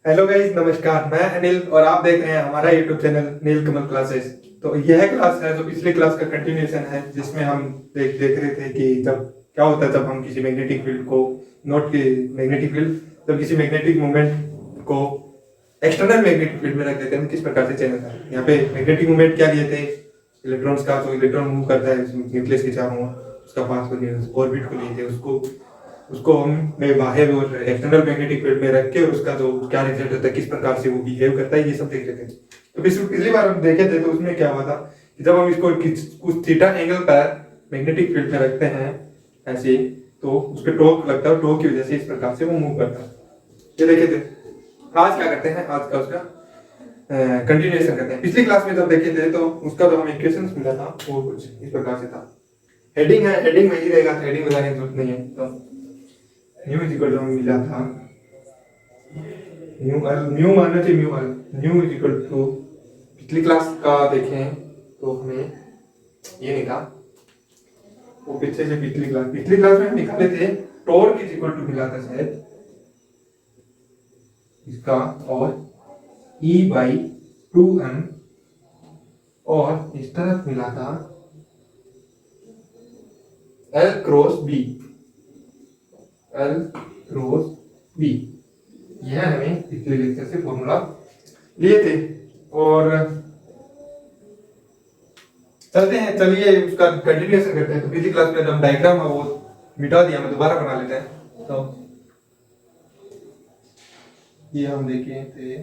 Hello guys, नमस्कार। मैं अनिल और आप देख रहे हैं हमारा YouTube channel Neel Kamal classes. तो यह क्लास है जो पिछली क्लास का कंटिन्यूएशन है, जिसमें हम देख रहे थे कि जब क्या होता है जब हम किसी मैग्नेटिक फील्ड को नोट के मैग्नेटिक फील्ड जब किसी मैग्नेटिक मोमेंट को एक्सटर्नल मैग्नेटिक फील्ड में रख देते हैं किस प्रकार से चेंज होता है। यहाँ पे मैग्नेटिक मोमेंट क्या लिए थे, इलेक्ट्रॉन्स का। जो इलेक्ट्रॉन मूव करता है न्यूक्लियस के चारों ओर, उसका पाथ को लिए, ऑर्बिट को लिए थे। उसको उसको हमने बाहर और एक्सटर्नल मैग्नेटिक फील्ड में रख के उसका जो क्या रिजल्ट होता है, किस प्रकार से वो बिहेव करता है, ये सब देख रहे थे। तो पिछली बार हम देखे थे तो उसमें क्या हुआ था कि जब हम इसको कुछ थीटा एंगल पर मैग्नेटिक फील्ड में रखते हैं ऐसे, तो उसके टॉर्क लगता है, टॉर्क की वजह से इस प्रकार से वो मूव करता है। ये देखे थे। आज क्या करते हैं, आज का उसका कंटिन्यूएशन करते हैं। पिछली क्लास में जब देखे थे तो उसका जो हमें इक्वेशन मिला था वो कुछ इस प्रकार से था। हेडिंग है, हेडिंग में ही रहेगा, तो हेडिंग बनाने की जरूरत नहीं है। तो न्यू इज इक्वल टू हमें मिला था न्यू मानना चाहिए, न्यू इज इक्वल टू पिछली क्लास का देखें तो हमें ये नहीं था, वो पीछे से पिछली क्लास में हम निकाले थे टॉर्क इज इक्वल टू मिला था शायद इसका, और E बाई 2m, और इस तरफ मिला था L cross B, L cross B। यह हमें पिछले लेक्चर से फॉर्मूला लिए थे। और चलते हैं, चलिए उसका कंटिन्यूएशन करते हैं। तो पिछली क्लास में हम डायग्राम है वो मिटा दिया, मैं दोबारा बना लेते हैं। तो ये हम देखे थे,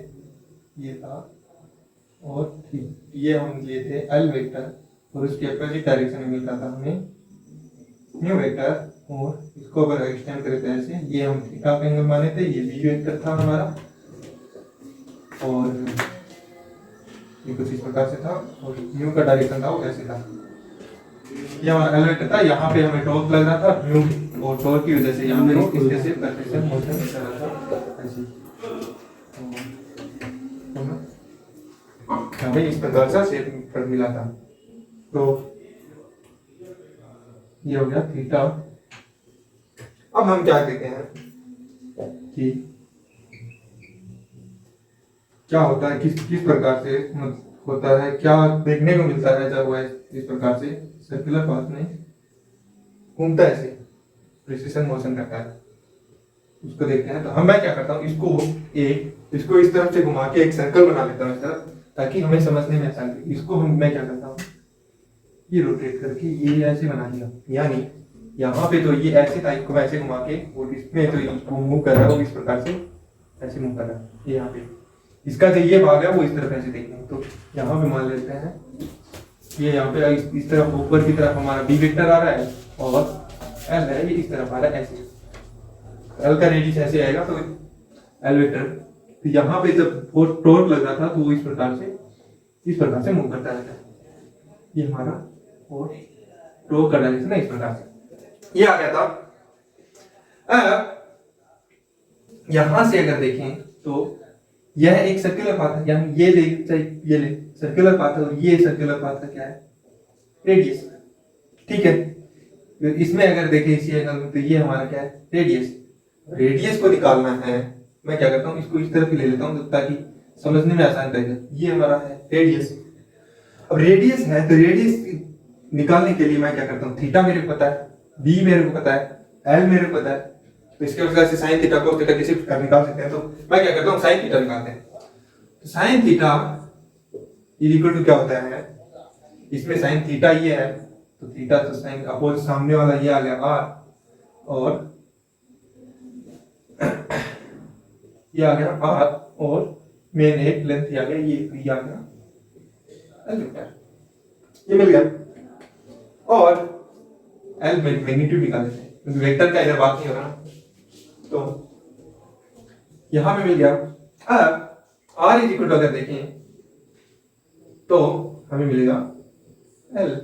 ये था, और ये हम लिए थे L वेक्टर, और उसके अपोजिट डायरेक्शन में मिलता था हमें न्यू वेक्टर। और इसको अगर एक्सटेंड करें तो ऐसे, ये हम थीटा का एंगल माने थे, ये बी वेक्टर था हमारा, और ये कुछ इस प्रकार से था, और न्यू का डायरेक्शन था वो ऐसे था। ये हमारा एल वेक्टर था। यहाँ पे हमें टॉर्क लग रहा था न्यू, और टॉर्क की वजह से यहाँ पे इस जैसे परपेचुअल मोशन चल रहा था ऐसे। हमें इस प्रकार से शेप पर मिला था। तो ये हो गया थीटा। अब हम क्या कहते हैं कि क्या होता है, किस प्रकार से होता है, क्या देखने को मिलता है जब वह इस प्रकार से सर्कुलर पाथ में घूमता है, ऐसे प्रिसिशन मोशन करता है, उसको देखते हैं। तो हम मैं क्या करता हूँ, इसको इस तरफ से घुमा के एक सर्कल बना लेता हूँ इस तरफ, ताकि हमें समझने में आसान लगे। इसको मैं क्या करता हूँ, ये रोटेट करके ये ऐसे बना दिया, यानी यहाँ पे तो ये ऐसे था, इसको ऐसे घुमा के, और इसमें तो इसको मूव कर रहा है वो इस प्रकार से ऐसे मूव कर रहा है। ये यहाँ पे इसका जो ये भाग है वो इस तरफ ऐसे देखें, तो यहाँ पे मान लेते हैं ये यहाँ पे इस तरफ ऊपर की तरफ हमारा बी वेक्टर आ रहा है, और एल है ये इस तरफ आ रहा है ऐसे। एल का रेडियस ऐसे आएगा, तो एल वेक्टर, तो यहाँ पे जब वो टॉर्क लग रहा था तो वो इस प्रकार से मूव करता रहता है। ये हमारा और टॉर्क का डायरेक्शन है इस प्रकार से, ये आ गया था। अब यहां से अगर देखें तो यह एक सर्कुलर पाथ है, यानी ये ले सर्कुलर पाथ है, और ये सर्कुलर पाथ का क्या है, रेडियस। ठीक है, तो इसमें अगर देखें इसी एंगल में, तो ये हमारा क्या है, रेडियस को निकालना है। मैं क्या करता हूँ, इसको इस तरफ ही ले लेता हूँ ताकि समझने में आसान रहेगा। ये हमारा है रेडियस। अब रेडियस है तो रेडियस निकालने के लिए मैं क्या करता हूँ, थीटा मेरे को पता है, बी मेरे को पता है, एल मेरे को पता है, तो इसके वजह से साइन थीटा कोस थीटा किसी प्रकार निकाल सकते हैं। तो मैं क्या करता हूँ, साइन थीटा निकालते हैं। तो साइन थीटा इक्वल टू क्या होता है, इसमें साइन थीटा ये है, तो थीटा तो साइन अपोजिट सामने वाला ये आ गया आर, और ये आ गया आर, और मेन एक लेंथ ये आ गया, ये आ गया एल वेक्टर, ये मिल गया। और एल मैग्नीट्यूड निकाल लेते हैं क्योंकि वेक्टर का इधर बात नहीं हो रहा, तो यहां पे मिल गया। अब आर इज इक्वल टू अगर देखें तो हमें मिलेगा एल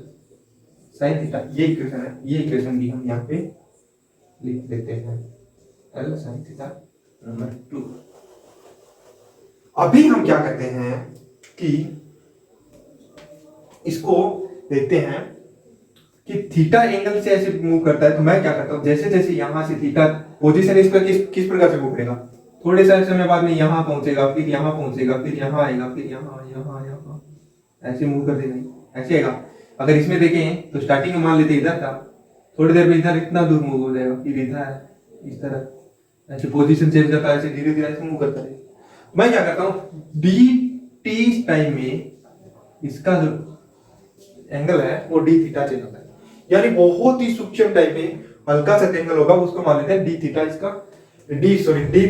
साइन थीटा, ये इक्वेशन है, ये इक्वेशन भी हम यहाँ पे लिख देते हैं, एल साइन थीटा नंबर 2। अभी हम क्या करते हैं कि इसको देखते हैं कि थीटा एंगल से ऐसे मूव करता है। तो मैं क्या करता हूँ, जैसे जैसे यहां से थीटा पोजीशन इस पर किस प्रकार से मूव करेगा, थोड़े से समय बाद में यहाँ पहुंचेगा, फिर यहाँ पहुंचेगा, फिर यहाँ आएगा, फिर यहाँ यहाँ यहाँ, ऐसे मूव कर देना, ऐसे आएगा। अगर इसमें देखें तो स्टार्टिंग में मान लेते इधर था, थोड़ी देर में इधर इतना दूर मूव हो जाएगा, फिर इधर है, इस तरह ऐसे पोजीशन चेंज करता है, ऐसे धीरे धीरे ऐसे मूव करता है। मैं क्या करता हूँ, डी टी टाइम में इसका जो एंगल है वो डी थीटा चेंज होता है, यानी बहुत ही सूक्ष्म टाइप में हल्का सा एंगल होगा, उसको मान लेते हैं डी थीटा। इसका डी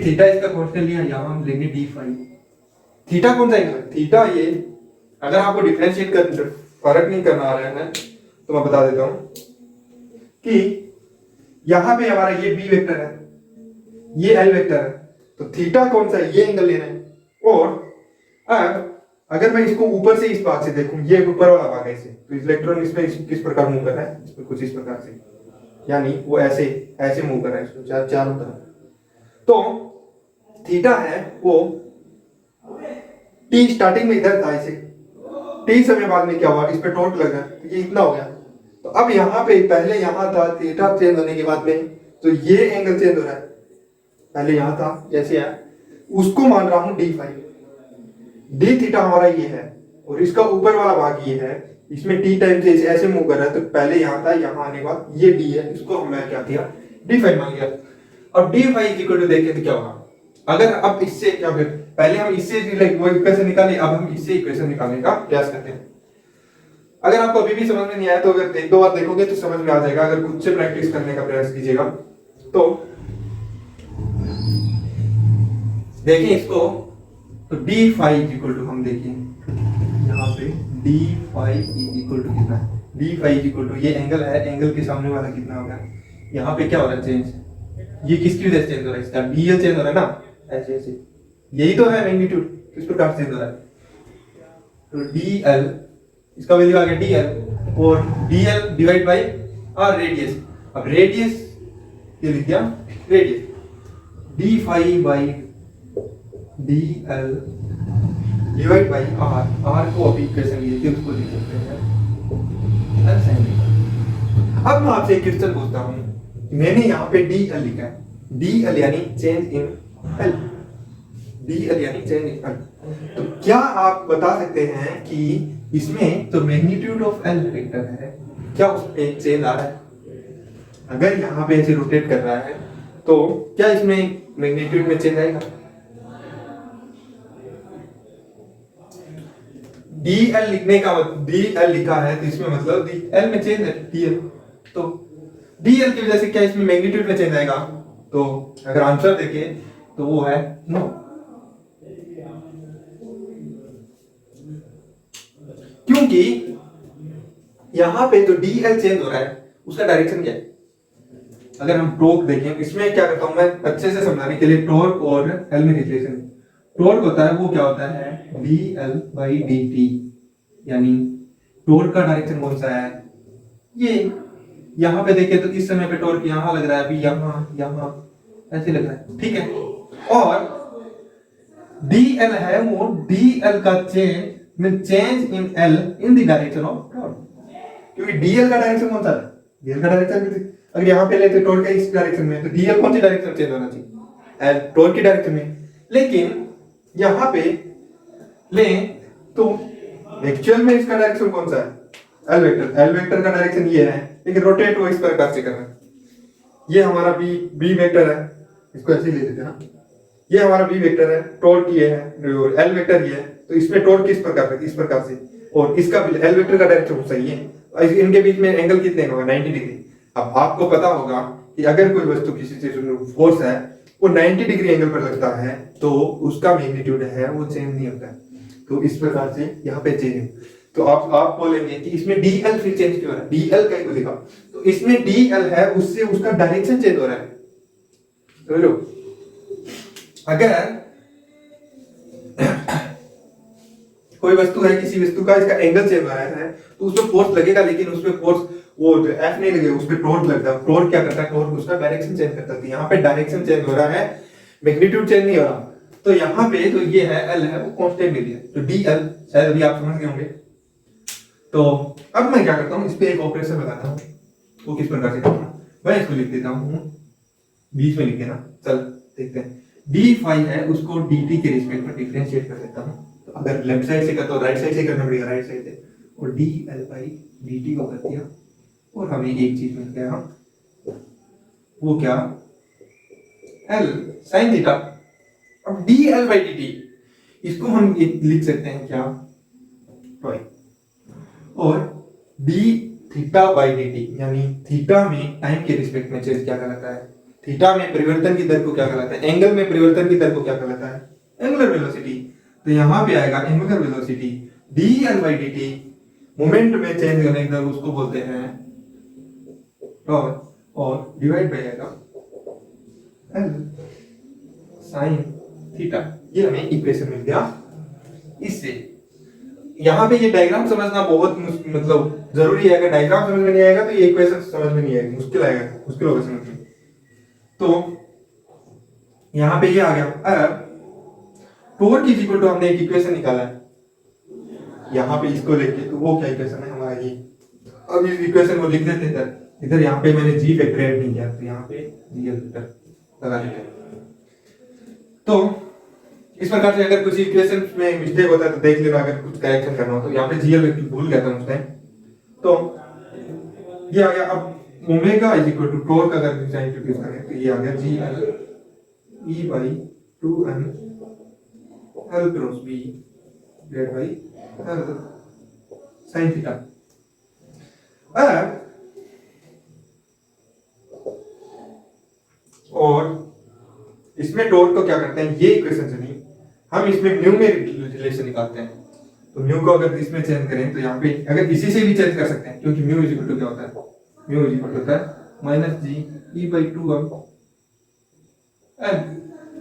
थीटा इसका कांस्टेंट लिया, यहां हम लेंगे डी फाई। थीटा कौन सा एंगल है? थीटा ये, अगर आपको डिफरेंशिएट कर फर्क नहीं करना आ रहा है तो मैं बता देता हूं कि यहां पे हमारा ये बी वेक्टर है, ये एल वेक्टर है, तो थीटा कौन सा है? ये एंगल लेना है। और अब अगर मैं इसको ऊपर से इस भाग से देखूं, ये ऊपर वाला भाग है इसे, तो इलेक्ट्रॉन इसमें किस प्रकार मूव कर रहा है? इसमें कुछ इस प्रकार से, यानी वो ऐसे ऐसे मूव कर रहा है इसमें चारों तरफ। तो थीटा है वो टी स्टार्टिंग में इधर था, इसे टी समय बाद में क्या हुआ, इस पे टॉर्क लगा, तो ये इतना हो गया। तो अब यहाँ पे पहले यहाँ था, थीटा चेंज होने के बाद में तो ये एंगल चेंज हो रहा है, पहले यहाँ था जैसे है, उसको मान रहा हूं डी फाइव। डी थीटा हमारा ये है और इसका ऊपर वाला भाग ये है, इसमें टी टाइम से ऐसे मूव कर रहा है, तो पहले यहाँ था, यहाँ आने के बाद ये डी है, इसको हमने क्या किया, डी फाइव मान लिया। अब डी फाइव इक्वल टू देखें तो क्या होगा, अगर अब इससे क्या, पहले हम इससे वो इक्वेशन निकाले, अब हम इससे इक्वेशन निकालने का प्रयास करते हैं। अगर आपको अभी भी समझ में नहीं आया तो अगर एक दो बार देखोगे तो समझ में आ जाएगा, अगर खुद से प्रैक्टिस करने का प्रयास कीजिएगा। तो देखिए इसको, तो डी फाइव इक्वल टू, हम देखिए यहाँ पे डी फाइव इक्वल टू कितना है, डी फाइव इक्वल टू ये एंगल है, एंगल के सामने वाला कितना होगा, यहाँ पे क्या हो रहा है चेंज, ये किसकी वजह से चेंज हो रहा है, इसका डीएल चेंज हो रहा है ना, ऐसे ऐसे, यही तो है मैग्नीट्यूड, किस प्रकार से चेंज हो रहा है। तो डीएल, इसका वैल्यू आ गया डीएल, और DL divide by r radius. अब रेडियस ये लिख दिया, radius d five by DL divide by r, r को अभी इक्वेशन लिए थे उसको लिख सकते हैं एल sin थीटा। अब मैं आपसे एक क्वेश्चन पूछता हूं, मैंने यहाँ पे डीएल लिखा है, डीएल यानी चेंज इन एल, डीएल यानी चेंज इन एल, तो क्या आप बता सकते हैं कि इसमें तो मैग्नीट्यूड ऑफ एल वेक्टर है, क्या उसमें चेंज आ रहा है? अगर यहाँ पे ऐसे रोटेट कर रहा है तो क्या इसमें मैग्नीट्यूड में चेंज आएगा? डीएल लिखने का मतलब, डीएल लिखा है तो इसमें मतलब एल में चेंज है डीएल, तो डीएल की वजह से क्या इसमें मैग्नीट्यूड में चेंज आएगा? तो अगर आंसर देखें तो वो है नो। क्योंकि यहां पे जो डीएल चेंज हो रहा है उसका डायरेक्शन क्या है? अगर हम टॉर्क देखें, इसमें क्या करता हूं मैं अच्छे से समझाने के लिए, टॉर्क और एल में रिलेशन, टॉर्क होता है वो क्या होता है dl by dt, यानी टॉर्क का डायरेक्शन कौन सा है, ये यहाँ पे देखें तो इस समय पे टॉर्क यहाँ लग रहा है, अभी यहाँ यहाँ ऐसे लग रहा है, ठीक है। और dl है वो dl का change in l in the direction of torque, क्योंकि dl का डायरेक्शन कौन सा है, dl का डायरेक्शन अगर यहाँ पे लेते टॉर्क का इस डायरेक्शन में, तो dl कौन सी डायरेक्शन चेंज होना चाहिए, टॉर्क की डायरेक्शन में। लेकिन यहाँ पे ले तो एक्चुअल में इसका डायरेक्शन कौन सा है, एल वेक्टर, एल वेक्टर का डायरेक्शन ये है, लेकिन रोटेट वो इस प्रकार से कर रहा है, ये हमारा बी वेक्टर है, इसको ऐसे ही ले लेते हैं ना, ये हमारा बी वेक्टर है, टॉर्क ये है, एल वेक्टर ये है, तो इसमें टॉर्क किस प्रकार से, इस प्रकार से, और इसका एल वेक्टर का डायरेक्शन सही है, इनके बीच में एंगल कितने का होगा, 90 डिग्री। अब आपको पता होगा कि अगर कोई वस्तु किसी से फोर्स है वो 90 डिग्री एंगल पर लगता है तो उसका मैग्नीट्यूड है वो चेंज नहीं होता है, तो इस प्रकार से यहाँ पे चेंज है। तो आप बोलेंगे कि इसमें डीएल फिर चेंज क्यों हो रहा है, डीएल का को लिखा, तो इसमें डीएल है उससे उसका डायरेक्शन चेंज हो रहा है, समझ लो। अगर कोई वस्तु है, किसी वस्तु का इसका एंगल चेंज हो रहा है तो उसमें फोर्स लगेगा, लेकिन उसमें फोर्स वो एफ नहीं लगेगा, उसमें टॉर्क लगता है। टॉर्क क्या करता है, टॉर्क उसका डायरेक्शन चेंज करता है, यहाँ पे डायरेक्शन चेंज हो रहा है, मैग्नीट्यूड चेंज नहीं हो रहा, तो यहाँ पे तो ये है एल है वो कांस्टेंट ले लिया, तो डीएल शायद अभी आप समझ गए होंगे। तो अब मैं क्या करता हूँ, इस पे एक ऑपरेशन लगाता हूँ, वो किस प्रकार से करता हूँ, मैं इसको लिख देता हूँ, बीच में लिख देना, चल देखते हैं। डी फाई है उसको डी टी के रिस्पेक्ट में डिफरेंशिएट कर देता हूँ। तो अगर लेफ्ट साइड से करता हूँ राइट साइड से करना पड़ेगा, राइट साइड से, और D L by D T को कर दिया और हमें एक चीज मिल गया, वो क्या, एल साइन थीटा। अब D L by D T इसको हम लिख सकते हैं क्या, टॉय, और D theta by D T यानी थीटा में टाइम के रिस्पेक्ट में चेंज क्या कहलाता है, थीटा में परिवर्तन की दर को क्या कहलाता है, एंगल में परिवर्तन की दर को क्या कहलाता है, एंगुलर वेलोसिटी। तो यहां पे आएगा angular velocity D L by D T, moment में चेंज करने की दर उसको बोलते हैं टॉय, और डिवाइड बाय आएगा एल साइन थीटा। ये हमें इक्वेशन मिल गया। इससे यहाँ पे ये डायग्राम समझना बहुत मतलब जरूरी है। अगर डायग्राम समझ में नहीं आएगा तो ये इक्वेशन समझ में नहीं आएगी, मुश्किल आएगा, मुश्किल होगा समझ में। तो यहाँ पे ये आ गया। अब टॉर्क इज इक्वल टू हमने एक इक्वेशन निकाला है यहाँ पे इसको लेके, तो वो क्या इक्वेशन है हमारा ये। अब इस इक्वेशन को लिख देते हैं इधर, इधर यहाँ पे मैंने जी फैक्टर ऐड नहीं किया तो यहाँ पे जी फैक्टर लगा देते हैं। तो इस प्रकार से अगर कुछ इक्वेशन में मिस्टेक होता है तो देख लेना, अगर कुछ करेक्शन करना हो तो यहाँ पे जीएल भूल गया था उस टाइम। तो ये आ गया। अब omega is equal to torque अगर डिजाइन इंट्रोड्यूस करें तो ये आ गया G L E by 2n L cross B divide by L sine theta. और इसमें टॉर्क को क्या करते हैं, ये इक्वेशन से नहीं, हम इसमें म्यू में रिलेशन निकालते हैं। तो म्यू को अगर इसमें चेंज करें तो यहाँ पे अगर इसी से भी चेंज कर सकते हैं, क्योंकि म्यू इज इक्वल टू क्या होता है, म्यू इज इक्वल टू होता है minus ji E by 2m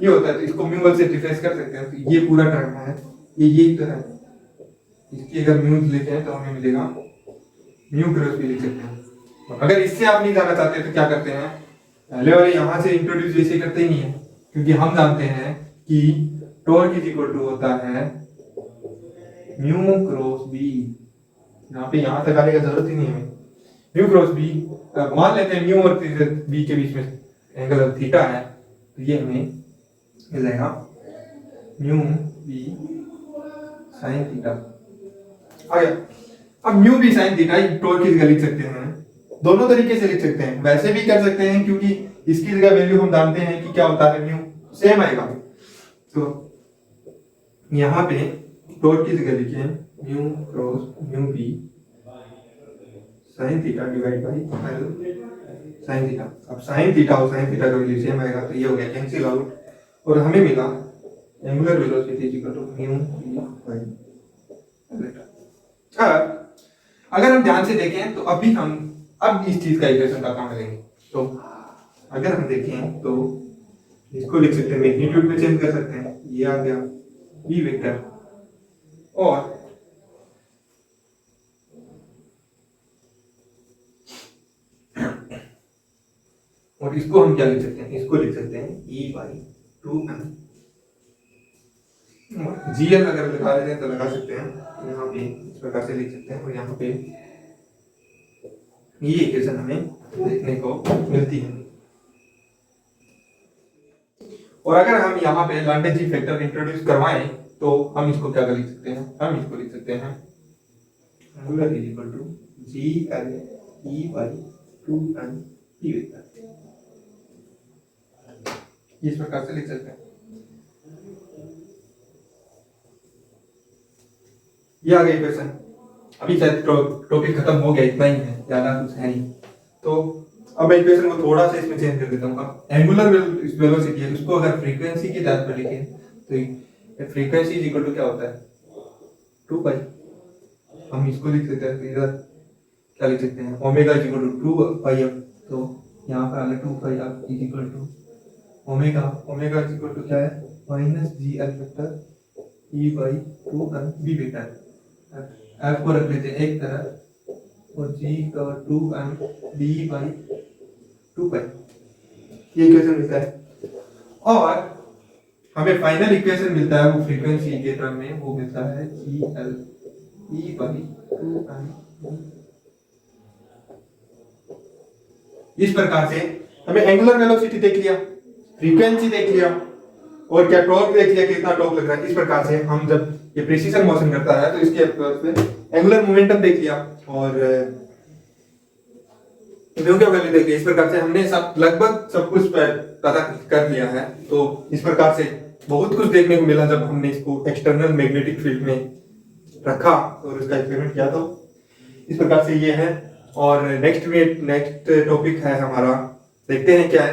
ये होता है। तो इसको म्यू से रिप्लेस कर सकते हैं। तो ये पूरा टर्म है, ये तो है, इसकी अगर म्यू लिखे हैं तो हमें मिलेगा म्यू क्रॉस भी लिख सकते हैं। अगर इससे आप नहीं जाना चाहते तो क्या करते हैं, पहले वाले यहाँ से इंट्रोड्यूस वैसे करते ही नहीं है, क्योंकि हम जानते हैं कि टॉर्क इज इक्वल टू होता है म्यू क्रॉस बी। यहाँ पे यहाँ तक आने का जरूरत ही नहीं है, म्यू क्रॉस बी। मान लेते हैं म्यू और बी के बीच में एंगल थीटा है, तो ये हमें मिल जाएगा म्यू बी साइन थीटा आ गया। अब mu B sine theta torque की जगह लिख सकते हैं, दोनों तरीके से लिख सकते हैं, वैसे भी कर सकते हैं क्योंकि इसकी जगह वैल्यू हम जानते हैं कि क्या होता है, म्यू सेम आएगा। तो यहाँ पे टॉर्क की जगह लिखिए mu cross mu B sine theta divide by L sine theta. अब साइन थीटा और साइन थीटा का वैल्यू सेम आएगा, तो ये हो गया कैंसिल आउट और हमें मिला angular velocity is equal to mu B by L. अगर हम ध्यान से देखें तो अभी हम अब इस चीज का इक्वेशन का काम करेंगे। तो अगर हम देखें तो इसको लिख सकते हैं, मैग्नीट्यूड में चेंज कर सकते हैं, ये आ गया बी वेक्टर, और इसको हम क्या लिख सकते हैं, इसको लिख सकते हैं ई बाई 2m। जीएल अगर लगा लेते हैं तो लगा सकते हैं, यहाँ पे इस प्रकार से लिख सकते हैं, और यहाँ पे ये इक्वेशन हमें देखने को मिलती है। और अगर हम यहाँ पे लैम्डा जी फैक्टर इंट्रोड्यूस करवाएं तो हम इसको क्या लिख सकते हैं, हम इसको लिख सकते हैं angular is equal to G L E by 2n E vector, इस प्रकार से लिख सकते हैं। ये आ गया इक्वेशन। अभी शायद टॉपिक खत्म हो गया, इतना ही है, ज्यादा कुछ है नहीं। तो अब मैं इक्वेशन को थोड़ा सा इसमें चेंज कर देता हूँ। अब एंगुलर वेलोसिटी है, उसको अगर फ्रीक्वेंसी के तौर पर लिखें तो फ्रीक्वेंसी इज इक्वल टू क्या होता है 2 पाई। हम इसको लिख सकते हैं, तो इधर क्या लिख सकते हैं, omega is equal to 2 pi F. तो यहाँ पर आ गया 2 pi F is equal to omega, omega is equal to क्या है minus G L vector E by 2n B vector. F को रख लेते हैं एक तरफ और जी का 2m डी बाई 2 पाई, ये इक्वेशन मिलता है। और हमें फाइनल इक्वेशन मिलता है वो फ्रीक्वेंसी के टर्म में, वो मिलता है जी एल ई बाई 2m। इस प्रकार से हमें एंगुलर वेलोसिटी देख लिया, फ्रीक्वेंसी देख लिया, और क्या टॉर्क देख लिया, कितना टॉर्क लग रहा है। इस प्रकार से हम जब ये प्रिसीजन मोशन करता है तो इसके एंगुलर मोमेंटम देख लिया और व्यू क्या वैल्यू देख लिया। इस प्रकार से हमने सब लगभग सब कुछ पता कर लिया है। तो इस प्रकार से बहुत कुछ देखने को मिला जब हमने इसको एक्सटर्नल मैग्नेटिक फील्ड में रखा और उसका एक्सपेरिमेंट किया। तो इस प्रकार से ये है। और नेक्स्ट टॉपिक है हमारा, देखते हैं क्या है।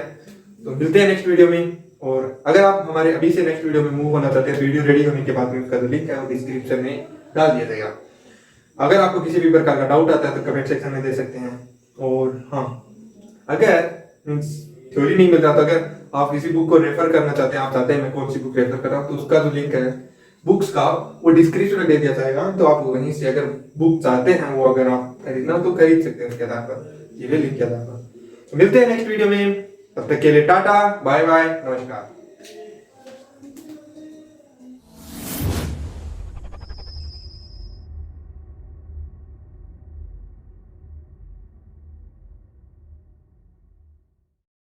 तो मिलते हैं नेक्स्ट वीडियो में। और अगर आप हमारे अभी से नेक्स्ट वीडियो में मूव होना चाहते हैं, वीडियो रेडी होने के बाद में उसका लिंक है वो डिस्क्रिप्शन में डाल दिया जाएगा। अगर आपको किसी भी प्रकार का डाउट आता है तो कमेंट सेक्शन में दे सकते हैं। और हाँ, अगर थ्योरी नहीं मिल रहा तो अगर आप किसी बुक को रेफर करना चाहते हैं, आप चाहते हैं मैं कौन सी बुक रेफर कर रहा हूँ, तो उसका जो लिंक है बुक्स का वो डिस्क्रिप्शन में दे दिया जाएगा। तो आप वहीं से अगर बुक चाहते हैं वो अगर आप खरीदना तो खरीद सकते हैं उसके आधार पर, ये लिंक के आधार पर। तो मिलते हैं नेक्स्ट वीडियो में, तब तक के लिए टाटा बाय बाय नमस्कार।